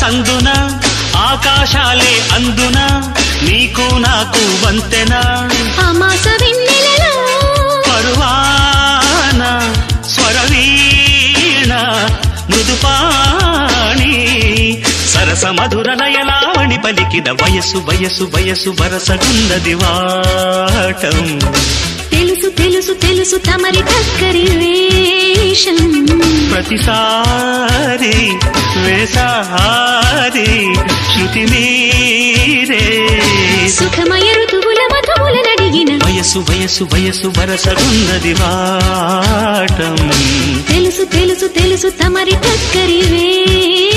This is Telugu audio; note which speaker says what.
Speaker 1: సందున ఆకాశాలే అందున నీకు నాకు వంతెనా
Speaker 2: అమాస వెన్నెలలో
Speaker 1: పరువాన స్వరవీణ మృదుపాణి సరస మధుర లయలావణి పలికిన వయసు వయసు వయసు వరసగున్నది వాటం
Speaker 2: తెలుసు తెలుసు తెలుసు తమరి టక్కరి వేషం
Speaker 1: ప్రతిసారి వేసారి శృతి మీరే
Speaker 2: సుఖమయ ఋతువుల మధువుల నడిగిన
Speaker 1: వయసు వయసు వయసు వరసగున్నది వాటం
Speaker 2: తెలుసు తెలుసు తెలుసు తమరి టక్కరి వేషం